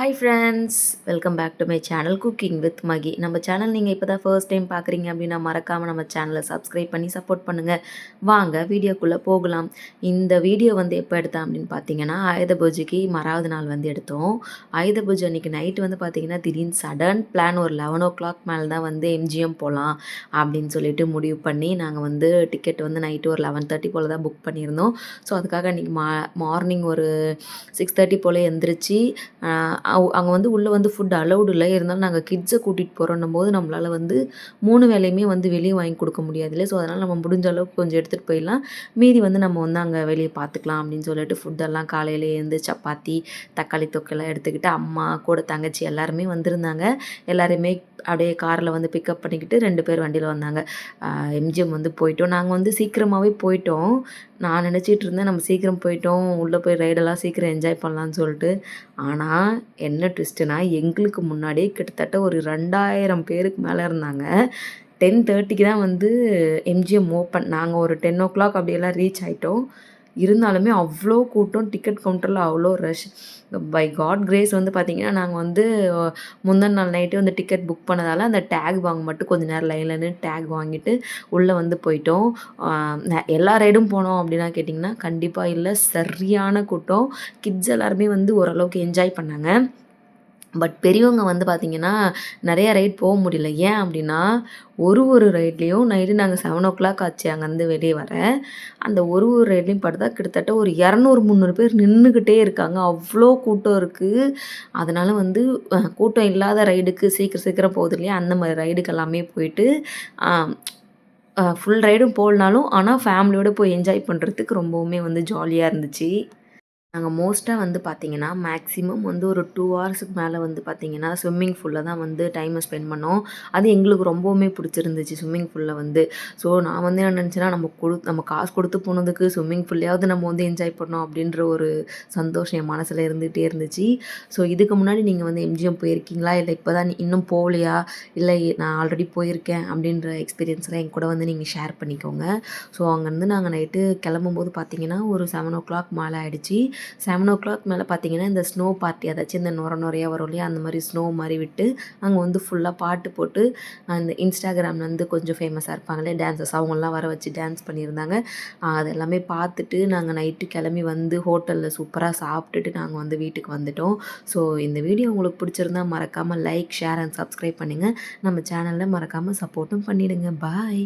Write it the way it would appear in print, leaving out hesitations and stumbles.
Hi friends, welcome back to my channel cooking with Magi. நம்ம channel நீங்கள் இப்போ தான் ஃபர்ஸ்ட் டைம் பார்க்குறீங்க அப்படின்னா மறக்காமல் நம்ம சேனலை சப்ஸ்கிரைப் பண்ணி சப்போர்ட் பண்ணுங்கள். வாங்க வீடியோக்குள்ளே போகலாம். இந்த வீடியோ எப்போ எடுத்தேன் அப்படின்னு பார்த்தீங்கன்னா, ஆயுத பூஜைக்கு மறாவது நாள் எடுத்தோம். ஆயுத பூஜை அன்றைக்கி நைட்டு பார்த்தீங்கன்னா திடீர்னு சடன் பிளான் ஒரு 11 o'clock மேலே தான் எம்ஜிஎம் போகலாம் அப்படின்னு சொல்லிட்டு முடிவு பண்ணி நாங்கள் டிக்கெட் நைட்டு ஒரு 11:30 போல் தான் புக் பண்ணியிருந்தோம். ஸோ அதுக்காக அன்றைக்கி மார்னிங் ஒரு 6:30 போல் எந்திரிச்சு அங்கே உள்ளே ஃபுட் அலௌடு இல்லை. இருந்தாலும் நாங்கள் கிட்ஸை கூட்டிகிட்டு போகிறோன்னும் போது நம்மளால் 3 வேளையுமே வெளியே வாங்கி கொடுக்க முடியாது இல்லை. ஸோ அதனால் நம்ம முடிஞ்ச அளவுக்கு கொஞ்சம் எடுத்துகிட்டு போயிடலாம். மீதி நம்ம அங்கே வெளியே பார்த்துக்கலாம் அப்படின்னு சொல்லிட்டு ஃபுட்டெல்லாம் காலையிலே எழுந்து சப்பாத்தி, தக்காளி தொக்கெல்லாம் எடுத்துக்கிட்டு அம்மா கூட தங்கச்சி எல்லாருமே வந்திருந்தாங்க. எல்லாருமே அப்படியே காரில் பிக்கப் பண்ணிக்கிட்டு 2 பேர் வண்டியில் வந்தாங்க. எம்ஜிஎம் போயிட்டோம். நாங்கள் சீக்கிரமாகவே போயிட்டோம். நான் நினச்சிட்டு இருந்தேன் நம்ம சீக்கிரம் போயிட்டோம், உள்ளே போய் ரைடெல்லாம் சீக்கிரம் என்ஜாய் பண்ணலான்னு சொல்லிட்டு. ஆனால் என்ன ட்விஸ்ட்டுனா, எங்களுக்கு முன்னாடியே கிட்டத்தட்ட ஒரு 2000 பேருக்கு மேலே இருந்தாங்க. 10:30க்கு தான் எம்ஜிஎம் ஓப்பன். நாங்கள் ஒரு 10 o'clock அப்படியெல்லாம் ரீச் ஆகிட்டோம். இருந்தாலுமே அவ்வளோ கூட்டம், டிக்கெட் கவுண்டரில் அவ்வளோ ரஷ். பை காட் கிரேஸ் பார்த்திங்கன்னா, நாங்கள் முந்தின நாள் நைட்டே டிக்கெட் புக் பண்ணதால் அந்த டேக் வாங்க மட்டும் கொஞ்சம் நேரம் லைனில் நின்று டேக் வாங்கிட்டு உள்ளே போயிட்டோம். எல்லா ரைடும் போனோம் அப்படின்னா கேட்டிங்கன்னா கண்டிப்பாக இல்லை. சரியான கூட்டம். கிட்ஸ் எல்லாருமே ஓரளவுக்கு என்ஜாய் பண்ணாங்க. பட் பெரியவங்க பார்த்திங்கன்னா நிறைய ரைட் போக முடியல. ஏன் அப்படின்னா ஒரு ரைட்லேயும் நைட்டு நாங்கள் 7 o'clock ஆச்சு அங்கேருந்து வெளியே வர. அந்த ஒரு ரைட்லேயும் பார்த்தா கிட்டத்தட்ட ஒரு 200-300 பேர் நின்றுக்கிட்டே இருக்காங்க. அவ்வளோ கூட்டம் இருக்குது. அதனால் கூட்டம் இல்லாத ரைடுக்கு சீக்கிரம் போகுது இல்லையா, அந்த மாதிரி ரைடுக்கு எல்லாமே போயிட்டு ஃபுல் ரைடும் போகலனாலும் ஆனால் ஃபேமிலியோடு போய் என்ஜாய் பண்ணுறதுக்கு ரொம்பவுமே ஜாலியாக இருந்துச்சு. நாங்கள் மோஸ்ட்டாக பார்த்திங்கன்னா மேக்ஸிமம் ஒரு 2 ஹவர்ஸுக்கு மேலே பார்த்திங்கன்னா ஸ்விம்மிங் ஃபூலில் தான் டைமை ஸ்பெண்ட் பண்ணோம். அது எங்களுக்கு ரொம்பவுமே பிடிச்சிருந்துச்சு ஸ்விம்மிங் ஃபூலில். ஸோ நான் என்ன நினச்சேன்னா, நம்ம காசு கொடுத்து போனதுக்கு ஸ்விம்மிங் ஃபூல்லையாவது நம்ம என்ஜாய் பண்ணோம் அப்படின்ற ஒரு சந்தோஷம் என் மனசில் இருந்துகிட்டே இருந்துச்சு. ஸோ இதுக்கு முன்னாடி நீங்கள் எம்ஜிஎம் போயிருக்கீங்களா, இல்லை இப்போ தான் இன்னும் போகலையா, இல்லை நான் ஆல்ரெடி போயிருக்கேன் அப்படின்ற எக்ஸ்பீரியன்ஸ்லாம் என் கூட நீங்கள் ஷேர் பண்ணிக்கோங்க. ஸோ அங்கேருந்து நாங்கள் நைட்டு கிளம்பும்போது பார்த்திங்கன்னா ஒரு 7 o'clock மேலே ஆகிடுச்சு. 7 o'clock மேலே பார்த்திங்கன்னா இந்த ஸ்னோ பார்ட்டி, அதாச்சும் இந்த நுரையாக வரும் இல்லையா, அந்த மாதிரி ஸ்னோ மாதிரி விட்டு அங்கே ஃபுல்லாக பாட்டு போட்டு அந்த இன்ஸ்டாகிராமில் கொஞ்சம் ஃபேமஸாக இருப்பாங்களே டான்ஸர்ஸ், அவங்களாம் வர வச்சு டான்ஸ் பண்ணியிருந்தாங்க. அது எல்லாமே பார்த்துட்டு நாங்கள் நைட்டு கிளம்பி ஹோட்டலில் சூப்பராக சாப்பிட்டுட்டு நாங்கள் வீட்டுக்கு வந்துட்டோம். ஸோ இந்த வீடியோ உங்களுக்கு பிடிச்சிருந்தா மறக்காமல் லைக், ஷேர் அண்ட் சப்ஸ்கிரைப் பண்ணுங்கள். நம்ம சேனலில் மறக்காமல் சப்போர்ட்டும் பண்ணிவிடுங்க. பாய்.